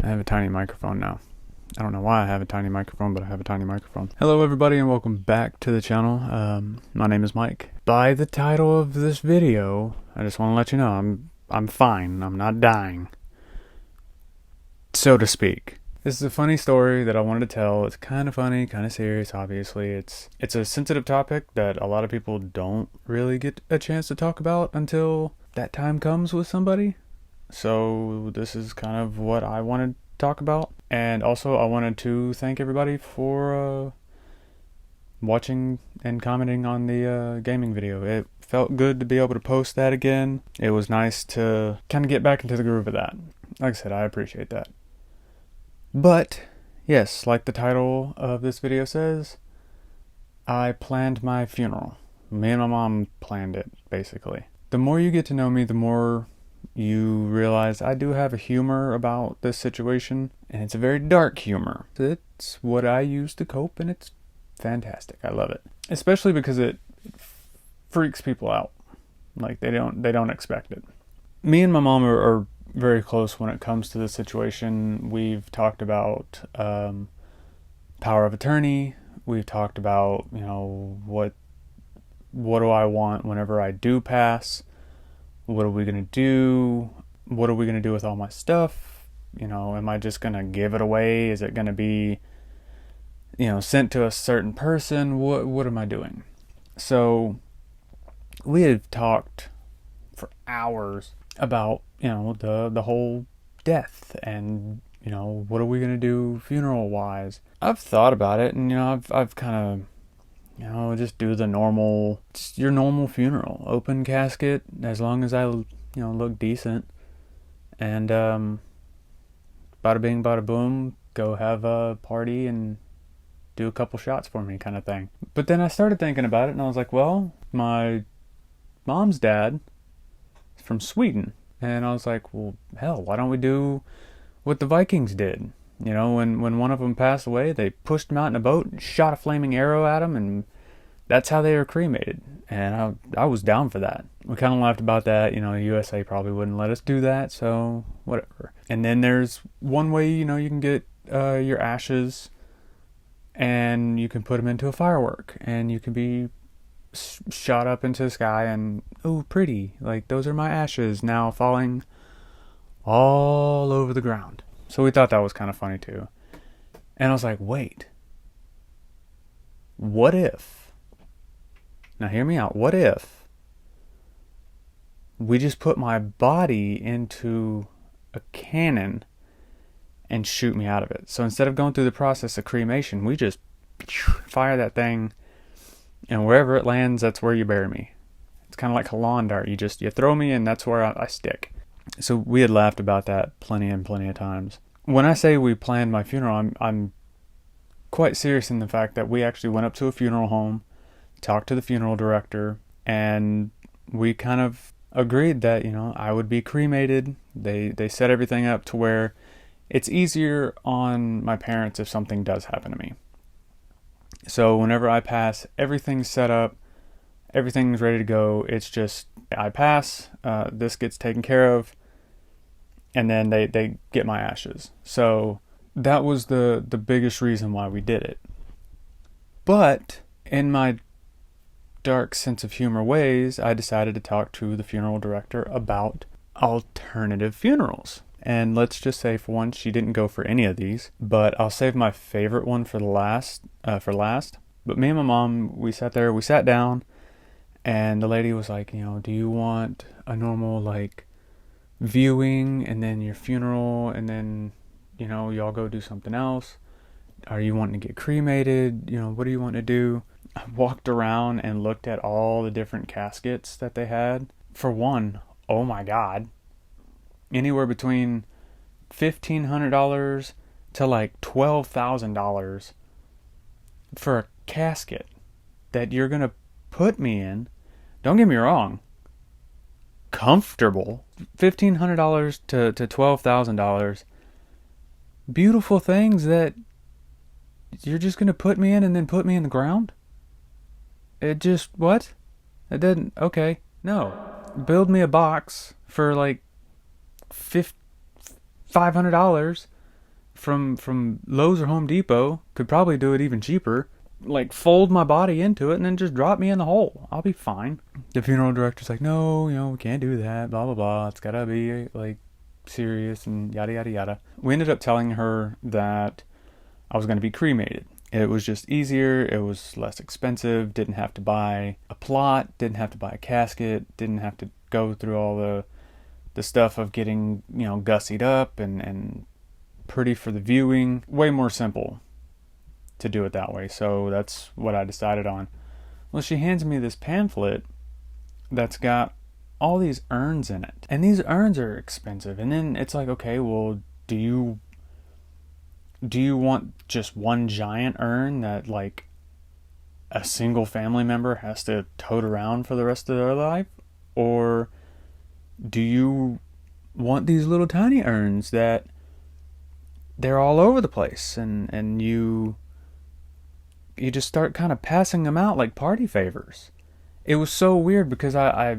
I have a tiny microphone now. I don't know why I have a tiny microphone, but I have a tiny microphone. Hello everybody and welcome back to the channel. My name is Mike. By the title of this video, I just want to let you know I'm fine. I'm not dying, so to speak. This is a funny story that I wanted to tell. It's kind of funny, kind of serious, obviously. It's a sensitive topic that a lot of people don't really get a chance to talk about until that time comes with somebody. So this is kind of what I wanted to talk about. And also I wanted to thank everybody for watching and commenting on the gaming video. It felt good to be able to post that again. It was nice to kind of get back into the groove of that. Like I said, I appreciate that. But, yes, like the title of this video says, I planned my funeral. Me and my mom planned it, basically. The more you get to know me, the more you realize I do have a humor about this situation, and it's a very dark humor. It's what I use to cope, and it's fantastic. I love it. Especially because it freaks people out. Like, they don't expect it. Me and my mom are very close when it comes to the situation. We've talked about power of attorney. We've talked about, you know, what do I want whenever I do pass? What are we going to do? What are we going to do with all my stuff? You know, am I just going to give it away? Is it going to be, you know, sent to a certain person? What am I doing? So we have talked for hours about, you know, the whole death and, you know, what are we going to do funeral wise? I've thought about it, and, you know, I've kind of, you know, just do the normal, just your normal funeral, open casket, as long as I, you know, look decent, and bada bing bada boom, go have a party and do a couple shots for me kind of thing. But then I started thinking about it, and I was like, well, my mom's dad is from Sweden. And I was like, well, hell, why don't we do what the Vikings did? You know, when one of them passed away, they pushed him out in a boat and shot a flaming arrow at him, and that's how they were cremated. And I was down for that. We kind of laughed about that. You know, USA probably wouldn't let us do that, so whatever. And then there's one way, you know, you can get your ashes, and you can put them into a firework, and you can be shot up into the sky, and oh, pretty, like those are my ashes now falling all over the ground. So we thought that was kind of funny too. And I was like, wait, what if, now hear me out, what if we just put my body into a cannon and shoot me out of it? So instead of going through the process of cremation, we just fire that thing, and wherever it lands, that's where you bury me. It's kind of like a lawn dart. You throw me, and that's where I stick. So we had laughed about that plenty of times. When I say we planned my funeral, I'm quite serious in the fact that we actually went up to a funeral home, talked to the funeral director, and we kind of agreed that, you know, I would be cremated. They set everything up to where it's easier on my parents if something does happen to me. So whenever I pass, everything's set up, everything's ready to go. It's just, I pass, this gets taken care of, and then they get my ashes. So that was the biggest reason why we did it. But in my dark sense of humor ways, I decided to talk to the funeral director about alternative funerals. And let's just say, for one, she didn't go for any of these, but I'll save my favorite one for last. But me and my mom, we sat down, and the lady was like, you know, do you want a normal, like, viewing, and then your funeral, and then, you know, y'all go do something else? Are you wanting to get cremated? You know, what do you want to do? I walked around and looked at all the different caskets that they had. For one, oh my God. Anywhere between $1,500 to like $12,000 for a casket that you're going to put me in. Don't get me wrong. Comfortable. $1,500 to $12,000. Beautiful things that you're just going to put me in and then put me in the ground? It just, what? It didn't, okay. No. Build me a box for like $500 from Lowe's or Home Depot. Could probably do it even cheaper. Like, fold my body into it and then just drop me in the hole. I'll be fine. The funeral director's like, no, we can't do that, blah, blah, blah. It's gotta be, like, serious and yada, yada, yada. We ended up telling her that I was going to be cremated. It was just easier. It was less expensive. Didn't have to buy a plot. Didn't have to buy a casket. Didn't have to go through all the stuff of getting, gussied up and pretty for the viewing. Way more simple to do it that way. So that's what I decided on. Well, she hands me this pamphlet that's got all these urns in it. And these urns are expensive. And then it's like, okay, well, do you want just one giant urn that, like, a single family member has to tote around for the rest of their life? Or do you want these little tiny urns that they're all over the place and you just start kind of passing them out like party favors? It was so weird because I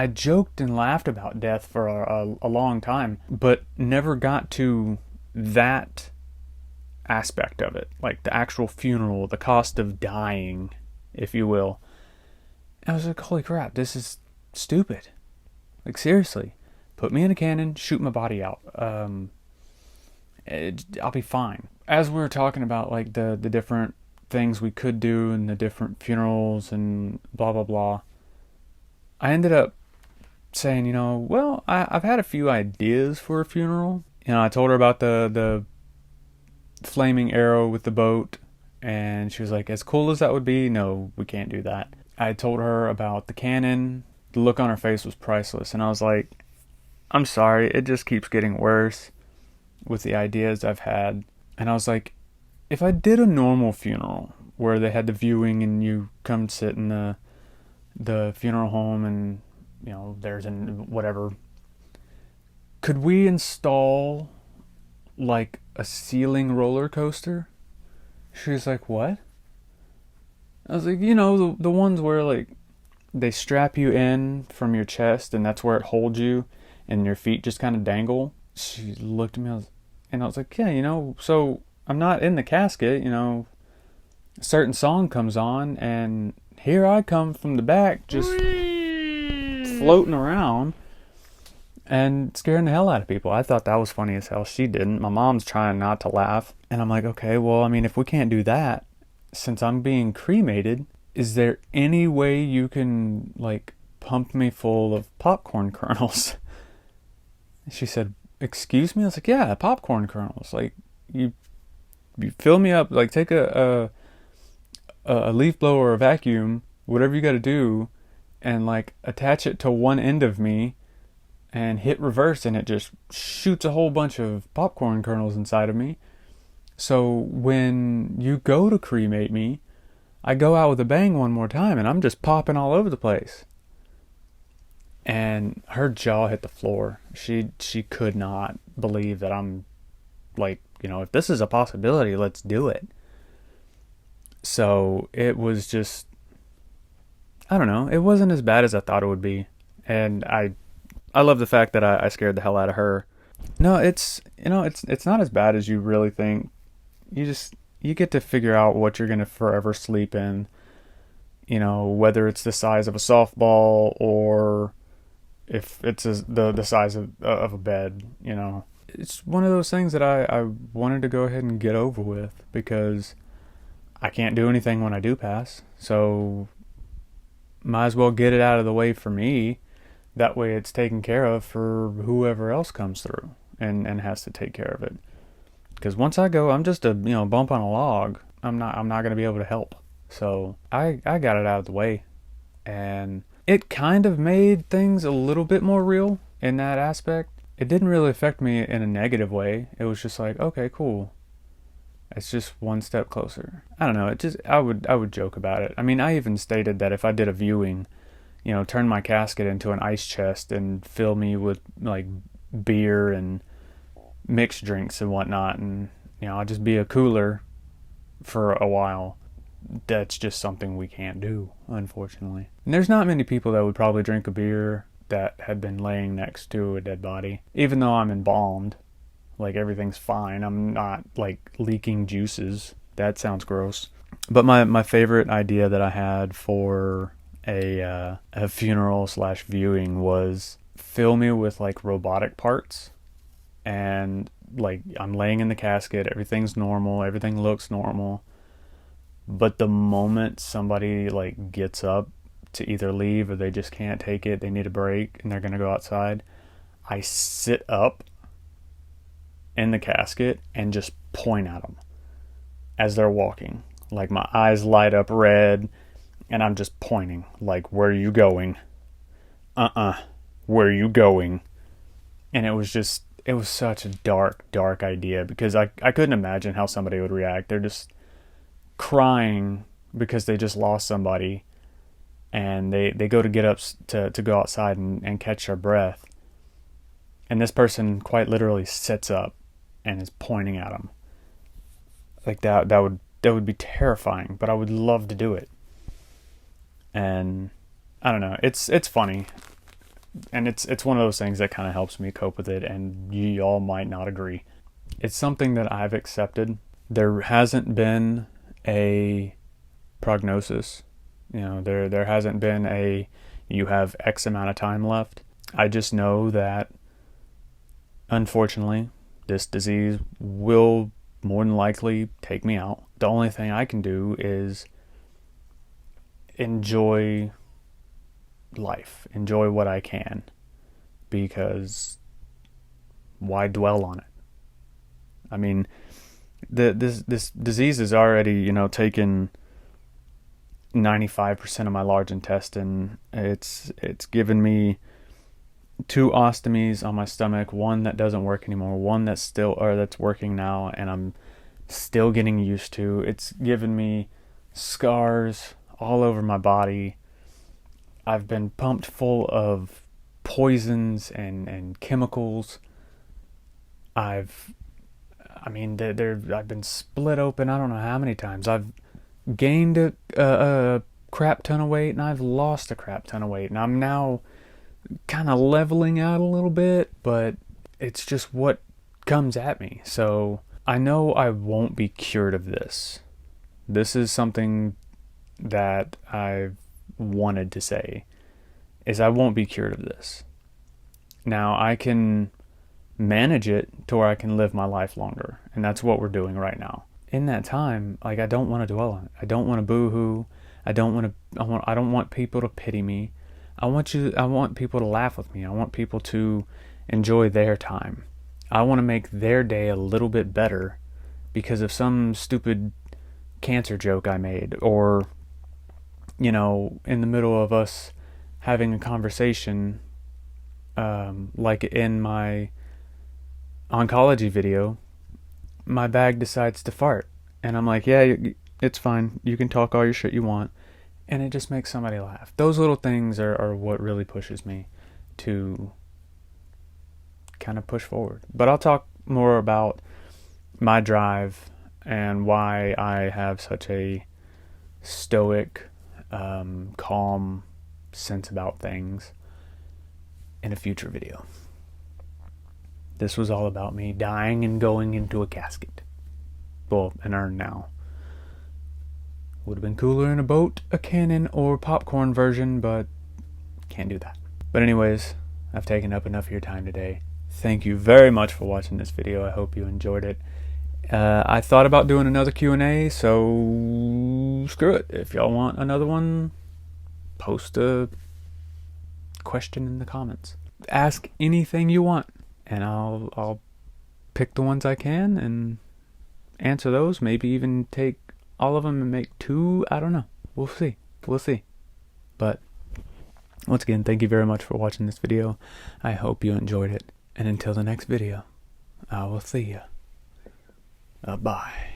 joked and laughed about death for a long time, but never got to that aspect of it, like the actual funeral, the cost of dying, if you will. And I was like, holy crap, this is stupid. Like, seriously, put me in a cannon, shoot my body out. I'll be fine. As we were talking about, like, the different things we could do and the different funerals and blah, blah, blah, I ended up saying, well, I've had a few ideas for a funeral. I told her about the flaming arrow with the boat, and she was like, as cool as that would be, no, we can't do that. I told her about the cannon. The look on her face was priceless, and I was like, I'm sorry, it just keeps getting worse with the ideas I've had. And I was like, if I did a normal funeral where they had the viewing and you come sit in the funeral home and there's whatever, could we install like a ceiling roller coaster? She was like, what? I was like, the ones where, like, they strap you in from your chest and that's where it holds you and your feet just kind of dangle. She looked at me and I was like, yeah, so I'm not in the casket, a certain song comes on and here I come from the back just floating around and scaring the hell out of people. I thought that was funny as hell. She didn't. My mom's trying not to laugh. And I'm like, okay, well, I mean, if we can't do that, since I'm being cremated, is there any way you can, like, pump me full of popcorn kernels? She said, excuse me? I was like, yeah, popcorn kernels. Like, you fill me up, like, take a leaf blower or a vacuum, whatever you got to do, and, like, attach it to one end of me and hit reverse, and it just shoots a whole bunch of popcorn kernels inside of me. So when you go to cremate me, I go out with a bang one more time, and I'm just popping all over the place. And her jaw hit the floor. She could not believe that I'm, like, if this is a possibility, let's do it. So it was just, I don't know, it wasn't as bad as I thought it would be. And I love the fact that I scared the hell out of her. No, it's not as bad as you really think. You get to figure out what you're going to forever sleep in. Whether it's the size of a softball or if it's the size of a bed, It's one of those things that I wanted to go ahead and get over with because I can't do anything when I do pass. So might as well get it out of the way for me. That way it's taken care of for whoever else comes through and has to take care of it. Because once I go, I'm just a bump on a log. I'm not going to be able to help. So I got it out of the way. And it kind of made things a little bit more real in that aspect. It didn't really affect me in a negative way. It was just like, okay, cool. It's just one step closer. I don't know. I would joke about it. I mean, I even stated that if I did a viewing, turn my casket into an ice chest and fill me with, like, beer and mixed drinks and whatnot, and I'll just be a cooler for a while. That's just something we can't do, unfortunately. And there's not many people that would probably drink a beer that had been laying next to a dead body, even though I'm embalmed. like everything's fine. I'm not like leaking juices. That sounds gross. But my favorite idea that I had for a funeral slash viewing was fill me with like robotic parts, and like I'm laying in the casket, everything's normal, everything looks normal, but the moment somebody like gets up to either leave or they just can't take it, they need a break and they're gonna go outside, I sit up in the casket and just point at them as they're walking. Like my eyes light up red and I'm just pointing like, where are you going? Where are you going? And it was such a dark idea, because I couldn't imagine how somebody would react. They're just crying because they just lost somebody, and they go to get up to go outside and catch their breath. And this person quite literally sits up and is pointing at them. Like that would be terrifying, but I would love to do it. And I don't know, it's funny. And it's one of those things that kind of helps me cope with it, and y'all might not agree. It's something that I've accepted. There hasn't been a prognosis. There hasn't been a you have X amount of time left. I just know that unfortunately this disease will more than likely take me out. The only thing I can do is enjoy life, enjoy what I can, because why dwell on it? I mean, this disease is already, taken 95% of my large intestine. It's given me 2 ostomies on my stomach, one that doesn't work anymore, one that's working now, and I'm still getting used to. It's given me scars all over my body. I've been pumped full of poisons and chemicals. I've been split open I don't know how many times. I've gained a crap ton of weight, and I've lost a crap ton of weight, and I'm now kind of leveling out a little bit, but it's just what comes at me. So I know I won't be cured of this. This is something that I've wanted to say, is I won't be cured of this. Now I can manage it to where I can live my life longer, and that's what we're doing right now. In that time, like, I don't want to dwell on it. I don't want to boo-hoo. I don't want people to pity me. I want people to laugh with me. I want people to enjoy their time. I want to make their day a little bit better because of some stupid cancer joke I made, or in the middle of us having a conversation, like in my oncology video, my bag decides to fart, and I'm like, yeah, it's fine, you can talk all your shit you want, and it just makes somebody laugh. Those little things are what really pushes me to kind of push forward. But I'll talk more about my drive and why I have such a stoic, calm sense about things in a future video. This was all about me dying and going into a casket. Well, an urn now. Would have been cooler in a boat, a cannon, or popcorn version, but can't do that. But anyways, I've taken up enough of your time today. Thank you very much for watching this video. I hope you enjoyed it. I thought about doing another Q&A, so screw it. If y'all want another one, post a question in the comments. Ask anything you want, and I'll pick the ones I can and answer those. Maybe even take all of them and make 2. I don't know. We'll see. But once again, thank you very much for watching this video. I hope you enjoyed it. And until the next video, I will see you. Bye.